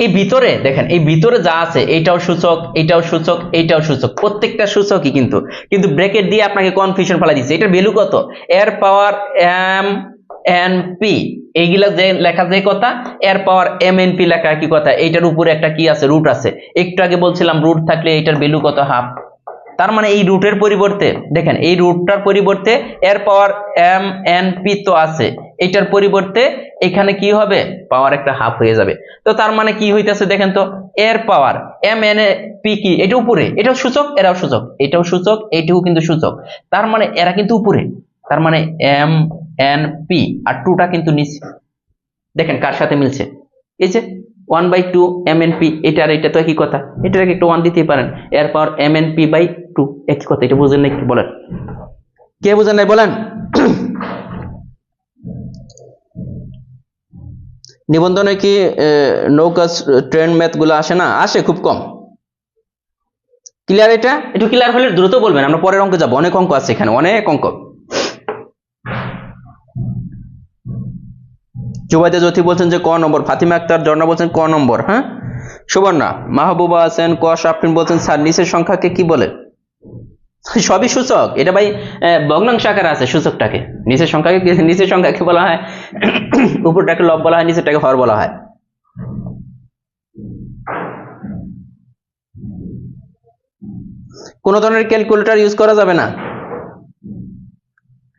এই ভিতরে দেখেন, এই ভিতরে যা আছে এইটাও সূচক এটাও সূচক এইটাও সূচক, প্রত্যেকটা সূচকই কিন্তু কিন্তু ব্র্যাকেট দিয়ে আপনাকে কনফিউশন ফেলা দিচ্ছে। এটার ভ্যালু কত? এর পাওয়ার m n p, এইগুলা যে লেখা যে কথা, এর পাওয়ার m n p লেখা কি কথা? এইটার উপরে একটা কি আছে? রুট আছে। একটু আগে বলছিলাম রুট থাকলে এইটার ভ্যালু কত? হাফ। তার মানে এই রুটের পরিবর্তে দেখেন, এই রুটটার পরিবর্তে এর পাওয়ার m n p তো আছে, এটার পরিবর্তে এখানে কি হবে? পাওয়ার একটা হাফ হয়ে যাবে। তো তার মানে কি হইতেছে দেখেন তো, এর পাওয়ার m n p কি? এটা উপরে, এটাও সূচক এরাও সূচক, এটাও সূচক এটাও কিন্তু সূচক, তার মানে এরা কিন্তু উপরে, তার মানে m n p, আর 2টা কিন্তু নিচে। দেখেন কার সাথে মিলছে, এই যে 1/2 mnp, এটা আর এটা তো একই কথা, এটাকে একটু 1 দিতেই পারেন, এর পাওয়ার mnp/2 একই কথা। এটা বুঝেন নাই কি বলেন? কে বুঝেন নাই বলেন? নিবন্ধনে কি নৌকা ট্রেন ম্যাথ গুলো আসে না? আসে, খুব কম। ক্লিয়ার? এটা একটু ক্লিয়ার হলে দ্রুত বলবেন, আমরা পরের অঙ্কে যাবো, অনেক অঙ্ক আছে এখানে, অনেক অঙ্ক। জুবাইদা জ্যোতি বলছেন যে ক নম্বর, ফাতিমা আক্তার ঝর্ণা বলছেন ক নম্বর, হ্যাঁ। সুবর্ণা মাহবুবা আছেন ক, সাফরিন বলছেন স্যার নিচের সংখ্যাকে কি বলে? সবই সূচক, এটা ভাই ভগ্নাংশ আকারে আছে সূচকটাকে। নিচের সংখ্যাকে নিচের সংখ্যাকে বলা হয়, উপরটাকে লব বলা হয়, নিচেরটাকে হর বলা হয়। কোন ধরনের ক্যালকুলেটর ইউজ করা যাবে না।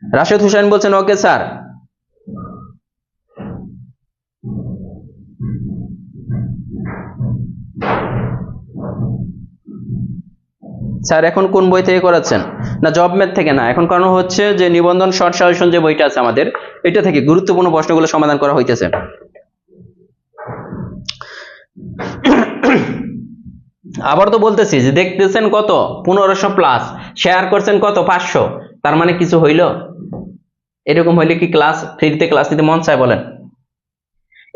রাশেদ হুসেন বলছেন ওকে স্যার। স্যার এখন কোন বই থেকে করাচ্ছেন? না জব ম্যাথ থেকে না, এখন কারণ হচ্ছে যে নিবন্ধন শর্ট সাজেশন যে বইটা আছে আমাদের, এটা থেকে গুরুত্বপূর্ণ প্রশ্নগুলো সমাধান করা হইতেছে। আবার তো বলতেছি যে দেখতেছেন কত 1500 প্লাস, শেয়ার করছেন কত 500, তার মানে কিছু হইল? এরকম হইলে কি ক্লাস ফ্রিতে ক্লাস নিতে মন চায় বলেন?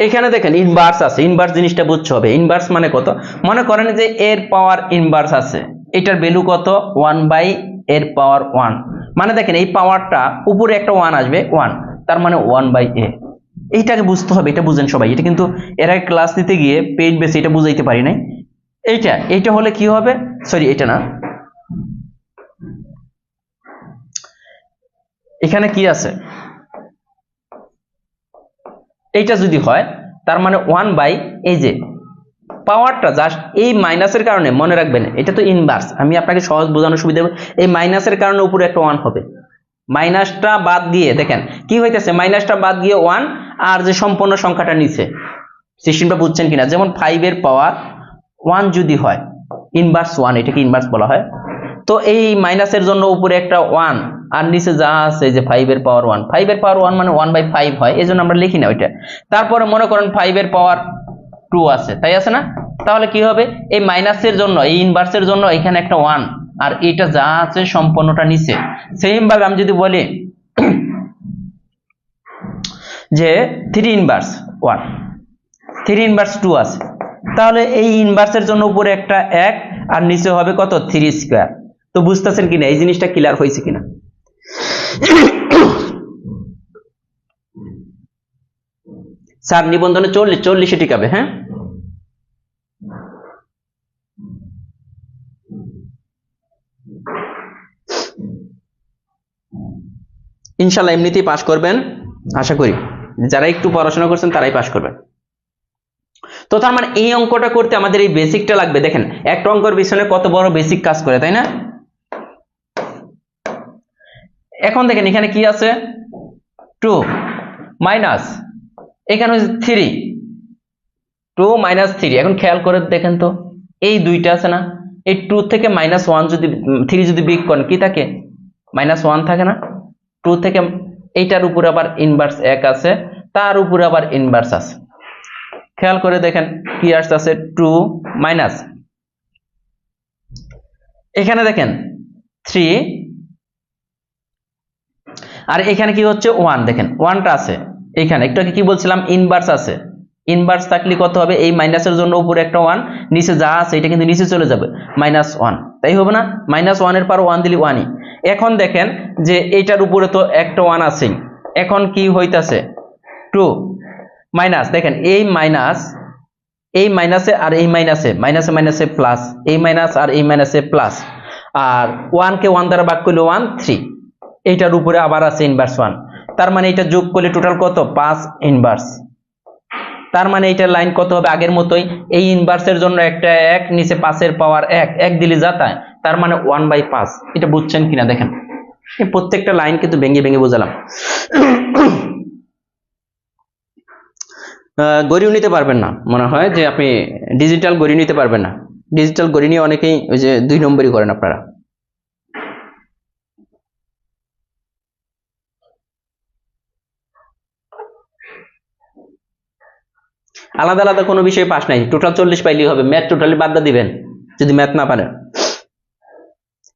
এখানে দেখেন ইনভার্স আছে, ইনভার্স জিনিসটা বুঝতে হবে। ইনভার্স মানে কত? মনে করেন যে এর পাওয়ার ইনভার্স আছে, এটার ভ্যালু কত? 1/এর পাওয়ার 1, মানে দেখেন এই পাওয়ারটা উপরে একটা 1 আসবে 1, তার মানে 1/a। এইটাকে বুঝতে হবে, এটা বুঝেন সবাই। এটা কিন্তু এর আগে ক্লাস নিতে গিয়ে পেজ বেসে এটা বুঝাইতে পারি নাই। এইটা হলে কি হবে? সরি এটা না, এখানে কি আছে? এইটা যদি হয় তার মানে 1/, এই যে পাওয়ারটা জাস্ট এই মাইনাসের কারণে, মনে রাখবেন এটা তো ইনভার্স, আমি আপনাকে সহজ বোঝানোর সুবিধা, এই মাইনাসের কারণে উপরে একটা 1 হবে। মাইনাসটা বাদ দিয়ে দেখেন কি হইতেছে, মাইনাসটা বাদ দিয়ে 1, আর যে সম্পূর্ণ সংখ্যাটা নিচে, সিস্টেমটা বুঝছেন কিনা? যেমন 5 এর পাওয়ার 1 যদি হয়, ইনভার্স 1, এটাকে ইনভার্স বলা হয়। তো এই মাইনাসের জন্য উপরে একটা 1 আর নিচে যা আছে যে 5 এর পাওয়ার 1, 5 এর পাওয়ার 1 মানে 1/5 হয়, এই জন্য আমরা লিখি না ওইটা। তারপরে মনে করেন 5 এর পাওয়ার 2 আছে, তাই আছে না? তাহলে কি হবে? এই মাইনাসের জন্য, এই ইনভার্সের জন্য এখানে একটা 1, আর এটা যা আছে সম্পূর্ণটা নিচে। সেম ভাবে আমি যদি বলি যে 3 ইনভার্স 1, 3 ইনভার্স 2 আছে, তাহলে এই ইনভার্সের জন্য উপরে একটা 1 আর নিচে হবে কত? 3 স্কয়ার। তো বুঝতেছেন কিনা এই জিনিসটা ক্লিয়ার হয়েছে কিনা? স্যার নিবন্ধনে 40 ঠিক হবে, হ্যাঁ। ইনশাল্লাহ এমনিতেই পাস করবেন আশা করি, যারা একটু পড়াশোনা করছেন তারাই পাস করবেন। তো তার মানে এই অঙ্কটা করতে আমাদের এই বেসিকটা লাগবে। দেখেন একটা অঙ্কের পিছনে কত বড় বেসিক কাজ করে, তাই না? এখন দেখেন এখানে কি আছে, 2 মাইনাস এখানে হচ্ছে 3, 2 মাইনাস 3। এখন খেয়াল করে দেখেন তো এই দুইটা আছে না, এই 2 থেকে -1 যদি 3 যদি বিয়োগ করেন কি থাকে, -1 থাকে না। 2 থেকে এইটার উপরে আবার ইনভার্স 1 আছে, তার উপরে আবার ইনভার্স আছে। খেয়াল করে দেখেন কি আসছে, 2 মাইনাস এখানে দেখেন 3 আর এখানে কি হচ্ছে 1। দেখেন 1টা আছে এখানে, একটু আগে কি বলছিলাম ইনভার্স আছে, ইনভার্স থাকলে কত হবে, এই মাইনাসের জন্য উপরে একটা 1, নিচে যা আছে এটা কিন্তু নিচে চলে যাবে -1, তাই হবে না? -1 এর পর 1 দিলে 1ই। এখন দেখেন যে এইটার উপরে তো একটা 1 আছে, এখন কি হইতাছে 2 মাইনাস, দেখেন এই মাইনাস, এই মাইনাসে আর এই মাইনাসে, মাইনাসে মাইনাসে প্লাস, এই মাইনাস আর এই মাইনাসে প্লাস, আর 1 কে 1 দ্বারা ভাগ করলে 1 3, এইটার উপরে আবার আছে ইনভার্স 1। তার মানে এটা যোগ করলে টোটাল কত, 5 ইনভার্স। তার মানে এইটার লাইন কত হবে, আগের মতোই, এই ইনভার্সের জন্য একটা 1, নিচে 5 এর পাওয়ার 1, 1 দিলে যাতায়, তার মানে 1/5। এটা বুঝছেন কিনা দেখেন, এই প্রত্যেকটা লাইন কিন্তু ভেঙে ভেঙে বোঝালাম। গড়িও নিতে পারবেন না, মনে হয় যে আপনি ডিজিটাল গড়ি নিতে পারবেন না। ডিজিটাল গড়ি নিয়ে অনেকেই ওই যে 2 নম্বরই করেন আপনারা। আলাদা আলাদা কোনো বিষয়ে পাস নাই, টোটাল 40 পাইলেই হবে। ম্যাথ টোটালি বাদ দিবেন যদি ম্যাথ না পারেন।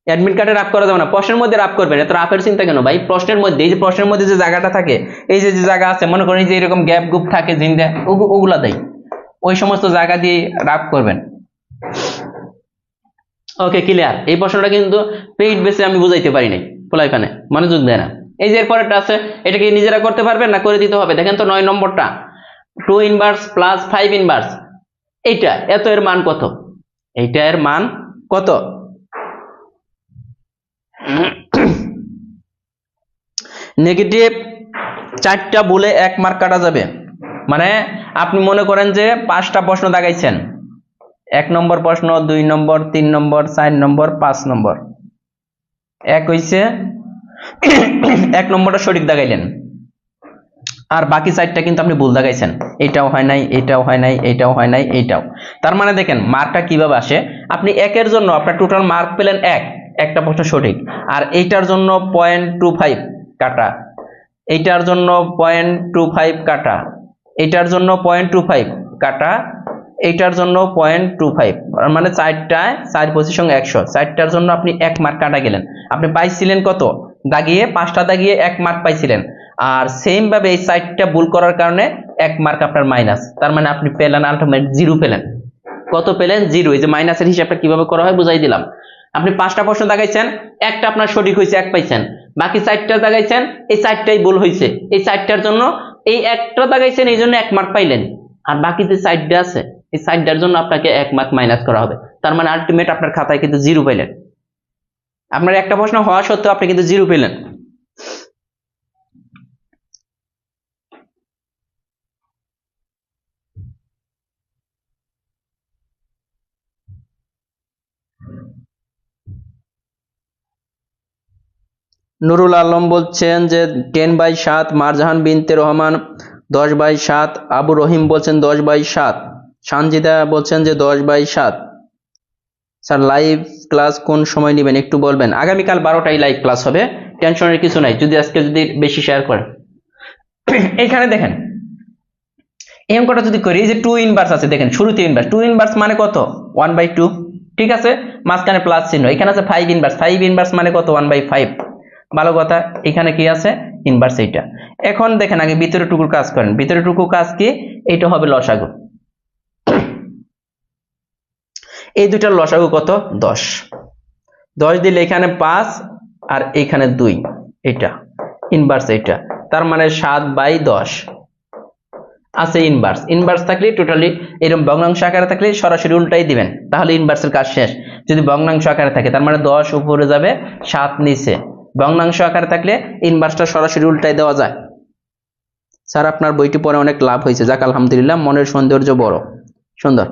অ্যাডমিট কার্ডে রাফ করা যাবে না, প্রশ্নের মধ্যে রাফ করবেন। এত রাফের চিন্তা কেন ভাই? প্রশ্নের মধ্যে, এই যে প্রশ্নের মধ্যে যে জায়গাটা থাকে, এই যে জায়গা আছে, মনে করেন যে এরকম গ্যাপ গুপ থাকে জিন্দা, ওগুলা দেয়, ওই সমস্ত জায়গা দিয়ে রাফ করবেন। ওকে, ক্লিয়ার। এই প্রশ্নটা কিন্তু পেইড বেসে আমি বুঝাইতে পারি নাই, পোলাইখানে মনোযোগ দেয় না। এই যে এরপরেরটা আছে, এটা কি নিজেরা করতে পারবেন না করে দিতে হবে? দেখেন তো 9 নম্বরটা, 2 ইনভার্স প্লাস 5 ইনভার্স, এইটা এত এর মান কত? এইটা এর মান কত? নেগেটিভ 4টা বলে 1 মার্ক কাটা যাবে। মানে আপনি মনে করেন যে 5টা প্রশ্ন দাগাইছেন, 1 নম্বর প্রশ্ন, 2 নম্বর, 3 নম্বর, 4 নম্বর, 5 নম্বর, 1 হইছে 1 নম্বরটা সঠিক দাগাইলেন, আর বাকি 4টা কিন্তু আপনি ভুল দাগাইছেন। এটাও হয় নাই, এটাও হয় নাই, এটাও হয় নাই, এটাও। তার মানে দেখেন মার্কটা কিভাবে আসে, আপনি 1-এর জন্য আপনার টোটাল মার্ক পেলেন 1, একটা প্রশ্ন সঠিক, আর এইটার জন্য 0.25 কাটা, এইটার জন্য 0.25 কাটা, এইটার জন্য 0.25 কাটা, এইটার জন্য 0.25, মানে 4টায় 4 পজিশন 100, 4টার জন্য আপনি 1 মার্ক কাটা গেলেন। আপনি পাইছিলেন কত, দাগিয়ে 5টা দাগিয়ে 1 মার্ক পাইছিলেন, আর সেম ভাবে এই 4টা ভুল করার কারণে 1 মার্ক আপনার মাইনাস। তার মানে আপনি পেলেন আলটিমেট 0 পেলেন। কত পেলেন? 0। এই যে মাইনাসের হিসাবটা কিভাবে করা হয় বুঝাই দিলাম। আপনি 5টা প্রশ্ন দাগাইছেন, একটা আপনার সঠিক হয়েছে, 1 পাইছেন, বাকি 4টা দাগাইছেন, এই 4টাই ভুল হয়েছে, এই 4টার জন্য এই একটা দাগাইছেন, এই জন্য 1 মার্ক পাইলেন, আর বাকি যে 4টা আছে এই 4টার জন্য আপনাকে 1 মার্ক মাইনাস করা হবে। তার মানে আলটিমেট আপনার খাতায় কিন্তু 0 পাইলেন। আপনার একটা প্রশ্ন হওয়া সত্ত্বেও আপনি কিন্তু 0 পেলেন। নুরুল আলম বলছেন যে 10/7, মারজাহান বিনতে রহমান 10/7, আবু রহিম বলছেন 10/7, সানজিদা বলছেন যে 10/7। স্যার লাইভ ক্লাস কোন সময় নেবেন একটু বলবেন? আগামীকাল 12টায় লাইভ ক্লাস হবে, টেনশনের কিছু নাই, যদি আজকে যদি বেশি শেয়ার করেন। এখানে দেখেন এই অঙ্কটা যদি করি, যে 2 ইনভার্স আছে, দেখেন শুরুতে ইনভার্স, 2 ইনভার্স মানে কত, 1/2, ঠিক আছে, মাঝখানে প্লাস চিহ্ন, এখানে আছে 5 ইনভার্স, 5 ইনভার্স মানে কত, 1/5। ভালো কথা, এখানে কি আছে, ইনভার্স এইটা। এখন দেখেন আগে ভিতরে টুকুর কাজ করেন, ভিতরে টুকু কাজ কি, এইটা হবে লসাগু। এই দুটার লসাগু কত, 10। 10 দিলে এখানে 5 আর এখানে 2, এটা ইনভার্স এইটা, তার মানে 7/10 আছে ইনভার্স। ইনভার্স থাকলে টোটালি এরকম ভগ্নাংশ আকারে থাকলে সরাসরি উল্টাই দিবেন, তাহলে ইনভার্সের কাজ শেষ। যদি ভগ্নাংশ আকারে থাকে তার মানে 10 উপরে যাবে, 7 নিচে। ভগ্নাংশ আকারে থাকলে ইনভার্সটা সরাসরি উল্টাই দেওয়া যায়। স্যার আপনার বইটি পড়ে অনেক লাভ হয়েছে, যাক আলহামদুলিল্লাহ, মনের সৌন্দর্য বড়। সুন্দর,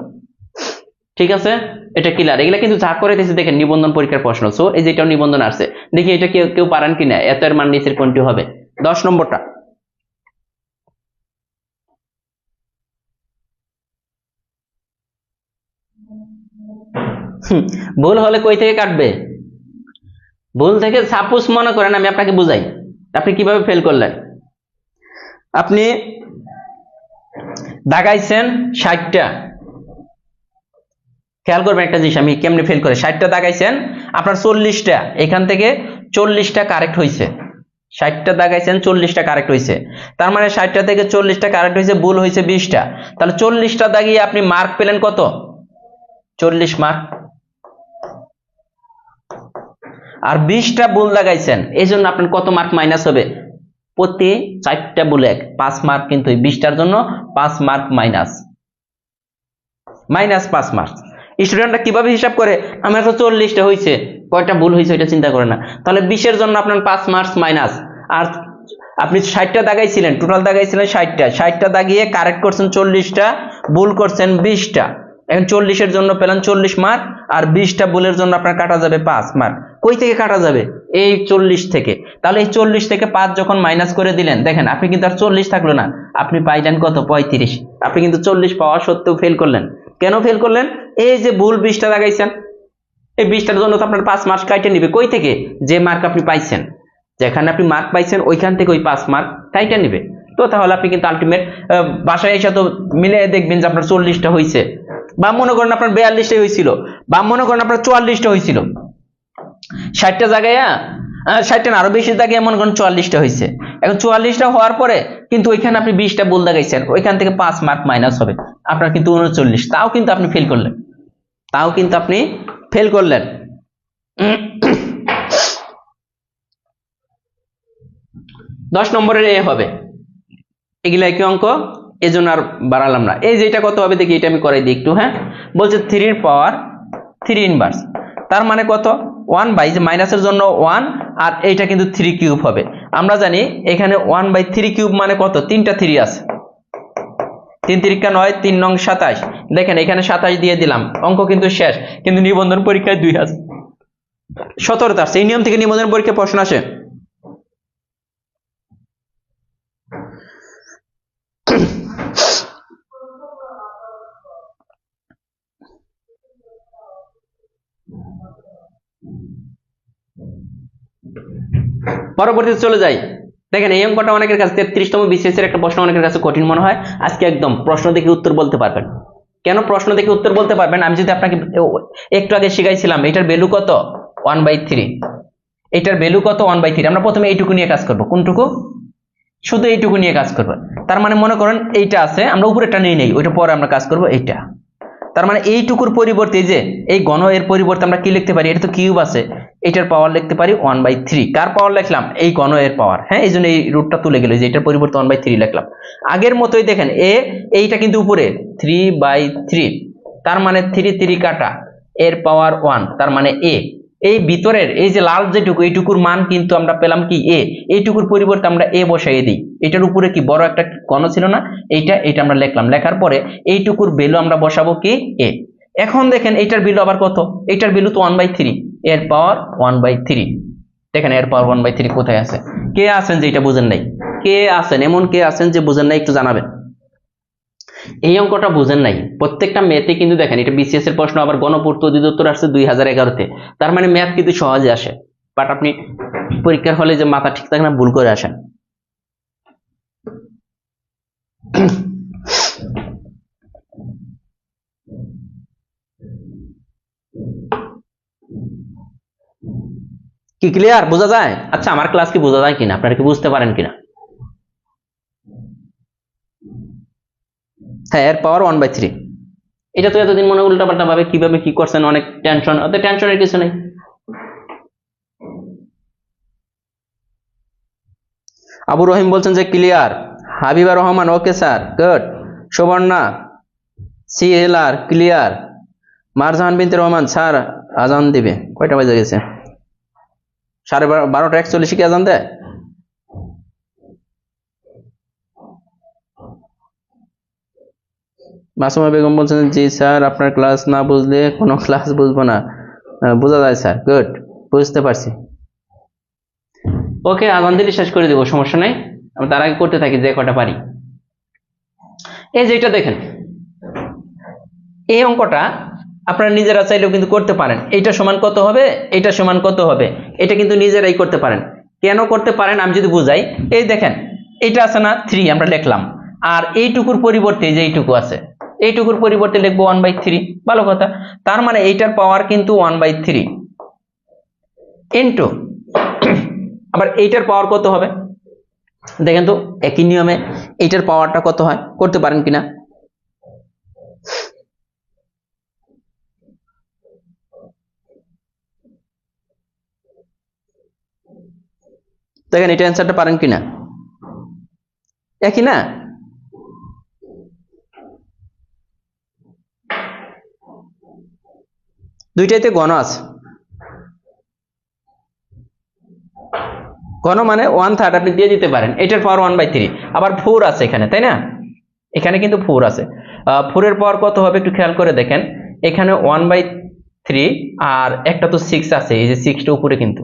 ঠিক আছে, এটা ক্লিয়ার। এগুলা কিন্তু যা করে দিয়েছে দেখেন নিবন্ধন পরীক্ষার প্রশ্ন। সো এই যে এটাও নিবন্ধন আসছে, দেখি এটা কেউ কেউ পারেন কিনা, এত এর মান নিচের কোনটি হবে? 10 নম্বরটা। ভুল হলে কই থেকে কাটবে? ভুল থেকে সাপোজ মনে করেন আমি আপনাকে বুঝাই, আপনি কিভাবে ফেল করলেন। আপনি দাগাইছেন 60টা, খেয়াল করবেন একটা জিনিস আমি কেমনে ফেল করে, 60টা দাগাইছেন, আপনার 40টা এখান থেকে 40টা কারেক্ট হয়েছে। 60টা দাগাইছেন, 40টা কারেক্ট হয়েছে, তার মানে 60টা থেকে 40টা কারেক্ট হয়েছে, ভুল হয়েছে 20টা। তাহলে 40টা দাগিয়ে আপনি মার্ক পেলেন কত? 40 মার্ক। আর 20টা ভুল দাগাইছেন, এই জন্য আপনার কত মার্ক মাইনাস হবে? প্রতি 4টা ভুলে 5 মার্ক, কিন্তু এই 20টার জন্য 5 মার্ক মাইনাস, মাইনাস 5 মার্ক। স্টুডেন্টরা কিভাবে হিসাব করে, আমার তো 40টা হয়েছে, কয়টা ভুল হয়েছে এটা চিন্তা করে না। তাহলে 20-এর জন্য আপনার 5 মার্কস মাইনাস। আর আপনি 60টা দাগাইছিলেন, টোটাল দাগাইছিলেন 60টা, 60টা দাগিয়ে কারেক্ট করছেন 40টা, ভুল করছেন 20টা। এখন 40-এর জন্য পেলেন 40 মার্ক, আর 20টা ভুলের জন্য আপনার কাটা যাবে 5 মার্ক। কই থেকে কাটা যাবে? এই 40 থেকে। তাহলে এই 40 থেকে 5 যখন মাইনাস করে দিলেন, দেখেন আপনি কিন্তু আর 40 থাকলো না, আপনি পাইলেন কত? 35। আপনি কিন্তু 40 পাওয়া সত্ত্বেও ফেল করলেন। কেন ফেল করলেন? এই যে ভুল 20টা লাগাইছেন, এই 20টার জন্য তো আপনার 5 মার্ক কাইটে নিবে। কই থেকে? যে মার্ক আপনি পাইছেন, যেখানে আপনি মার্ক পাইছেন ওইখান থেকে ওই 5 মার্ক কাইটে নিবে। তো তাহলে আপনি কিন্তু আলটিমেট বাসায় এসে তো মিলে দেখবেন যে আপনার 40টা হয়েছে, বা মনে করেন আপনার 42টা হয়েছিল, বা মনে করেন আপনার 44টা হয়েছিল। 60টা জায়গায় 60টা না, আরো বেশি জায়গায় মনে করেন 44টা হয়েছে। এখন 44টা হওয়ার পরে কিন্তু ওইখানে আপনি 20টা ভুল দাগাইছেন, ওইখান থেকে 5 মার্ক মাইনাস হবে, আপনার কিন্তু 39। তাও কিন্তু আপনি ফেল করলেন, তাও কিন্তু আপনি ফেল করলেন। 10 নম্বরের এ হবে, এগুলা একই অঙ্ক, এই জন্য আর বাড়ালাম না। এই যে এটা কত হবে দেখি, এটা আমি করাই দিই একটু। হ্যাঁ, বলছে 3 এর পাওয়ার 3 ইনভার্স, তার মানে কত? 1 যে মাইনাসের জন্য 1, আর এইটা কিন্তু 3 কিউব হবে। আমরা জানি এখানে 1/3 কিউব মানে কত? 3টা 3 আছে, 3 3 9, 3 নং 27। দেখেন এখানে 27 দিয়ে দিলাম, অঙ্ক কিন্তু শেষ। কিন্তু নিবন্ধন পরীক্ষায় 2017 আসছে, এই নিয়ম থেকে নিবন্ধন পরীক্ষায় প্রশ্ন আসে। পরবর্তীতে চলে যাই। দেখেন এই অঙ্কটা অনেকের কাছে 33তম বিসিএস এর একটা প্রশ্ন, অনেকের কাছে কঠিন মনে হয়। আজকে একদম প্রশ্ন দেখে উত্তর বলতে পারবেন। কেন প্রশ্ন দেখে উত্তর বলতে পারবেন? আমি যদি আপনাকে একটু আগে শিখাইছিলাম এটার ভ্যালু কত? 1/3। এটার ভ্যালু কত? 1/3। আমরা প্রথমে এইটুকু নিয়ে কাজ করব। কোনটুকু? শুধু এইটুকু নিয়ে কাজ করব। তার মানে মনে করেন এইটা আছে, আমরা উপরেরটা নিয়ে নেই, ওইটা পরে আমরা কাজ করব। এইটা তার মানে এইটুকুর পরিবর্তে যে এই ঘন, এর পরিবর্তে আমরা কি লিখতে পারি? এটা তো কিউব আছে, এটার পাওয়ার লিখতে পারি 1/3। কার পাওয়ার লিখলাম? এই ঘন এর পাওয়ার। হ্যাঁ, এই জন্য এই রুটটা তুলে গেল, যে এটার পরিবর্তে 1/3 লিখলাম। আগের মতোই দেখেন এইটা কিন্তু উপরে 3/3, তার মানে 3 3 কাটা, এর পাওয়ার 1, তার মানে এ। এই ভিতরের এই যে লাল যেটুকু, এইটুকুর মান কিন্তু আমরা পেলাম কি? এ। এইটুকুর পরিবর্তে আমরা এ বসাই দিই। এটার উপরে কি বড় একটা ঘন ছিল না? এটা আমরা লিখলাম। লেখার পরে এইটুকুর ভ্যালু আমরা বসাবো কি? এ। এখন দেখেন এইটার ভ্যালু আবার কত? এইটার ভ্যালু তো 1/3, এর পাওয়ার 1/3। দেখেন এর পাওয়ার 1/3 কোথায় আছে? কে আছেন যে এটা বুঝেন নাই? কে আছেন, এমন কে আছেন যে বুঝেন নাই? একটু জানাবেন। এই অঙ্কটা বুঝেন নাই। প্রত্যেকটা ম্যাথে কিন্তু দেখেন এটা বিসিএস এর প্রশ্ন, আবার গণপূর্ত অধিদপ্তর আসছে 2011-তে। তার মানে ম্যাথ কিন্তু সহজে আসে, বাট আপনি পরীক্ষার হলে যে মাথা ঠিক থাকে না, ভুল করে আসেন। কি ক্লিয়ার? বোঝা যায়? আচ্ছা, আমার ক্লাস কি বোঝা যায় কিনা, আপনারা কি বুঝতে পারেন কিনা? হ্যাঁ, এর পাওয়ার 1/3। এটা তো এতদিন মনে উল্টাপাল্টা ভাবে কিভাবে কি করছেন, অনেক টেনশন। ওতে টেনশনের কিছু নেই। আবু রহিম বলছেন যে clear. Habiba Rahman okay sir, good. Subarna CLR clear. Marjahan Binte Rahman sir আজান দিবে। কয়টা বাজে গেছে? 12:41 কি আজান দেয়? মাসুমা বেগম বলছেন জি স্যার, আপনার ক্লাস না বুঝলে কোনো ক্লাস বুঝবো না। বোঝা যায় স্যার, গুড, বুঝতে পারছি। ওকে, আজান দিলে শেষ করে দেবো, সমস্যা নেই। আমি তার আগে করতে থাকি যে কটা পারি। এই যে এটা দেখেন, এই অঙ্কটা আপনারা নিজেরা চাইলেও কিন্তু করতে পারেন। এটা সমান কত হবে, এটা সমান কত হবে, এটা কিন্তু নিজেরাই করতে পারেন। কেন করতে পারেন আমি যদি বুঝাই, এই দেখেন এটা আছে না 3 আমরা লিখলাম, আর এইটুকুর পরিবর্তে যে এইটুকু আছে, এইটুকুর পরিবর্তে লিখবো 1/3। ভালো কথা, তার মানে এইটার পাওয়ার কিন্তু 1/3 ইন্টু আবার এইটার পাওয়ার কত হবে দেখেন তো, একই নিয়মে এইটার পাওয়ারটা কত হয়, করতে পারেন কিনা। দেখেন এটা অ্যান্সারটা পারেন কিনা, একই না? দুইটাইতে ঘন আছে, ঘন মানে 1/3 আপনি দিয়ে দিতে পারেন, এটার পাওয়ার 1/3, আবার 4 আছে এখানে, তাই না? এখানে কিন্তু 4 আছে, 4 এর পাওয়ার কত হবে একটু খেয়াল করে দেখেন, এখানে 1/3 আর একটা তো 6 আছে, এই যে 6টা উপরে, কিন্তু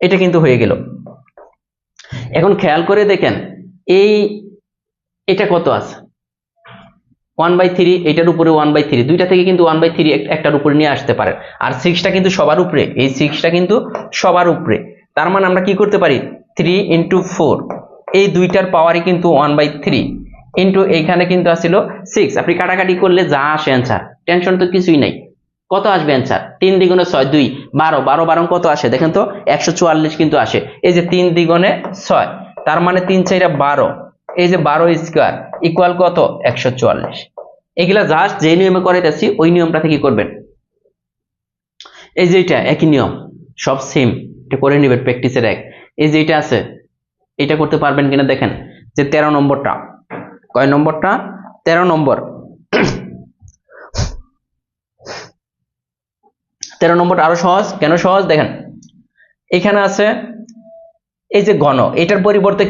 এটা কিন্তু হয়ে গেল। এখন খেয়াল করে দেখেন এই এটা কত আছে 1/3, এটার উপরে 1/3, দুইটা থেকে কিন্তু 1/3 একটার উপরে নিয়ে আসতে পারেন। আর 6টা কিন্তু সবার উপরে, এই 6টা কিন্তু সবার উপরে, তার মানে আমরা কি করতে পারি 3 × 4, এই দুইটার পাওয়ারই কিন্তু 1/3 ইন্টু এইখানে কিন্তু আসছিল 6, আপনি কাটাকাটি করলে যা আসে অ্যান্সার, টেনশন তো কিছুই নাই। কত আসবে অ্যান্সার, 3 দ্বিগুণে 6, 2 12, 12 12 কত আসে দেখেন তো 144 কিন্তু আসে। এই যে 3 দ্বিগুণে 6, তার মানে 3 4 12, এই যে 12 স্কয়ার ইকুয়াল কত 144। এগুলা জাস্ট যে নিয়মে করাইতেছি ওই নিয়মটা থেকে করবেন। এই যে এটা একই নিয়ম, সব সেম, এটা করে নেবেন প্র্যাকটিসের এক। এই যে এটা আছে, এটা করতে পারবেন কিনা দেখেন, যে 13 নম্বরটা, কয় নম্বরটা 13 নম্বর, 13 নম্বরটা আরো সহজ। কেন সহজ দেখেন, এখানে আছে এই যে ঘন, এটার পরিবর্তে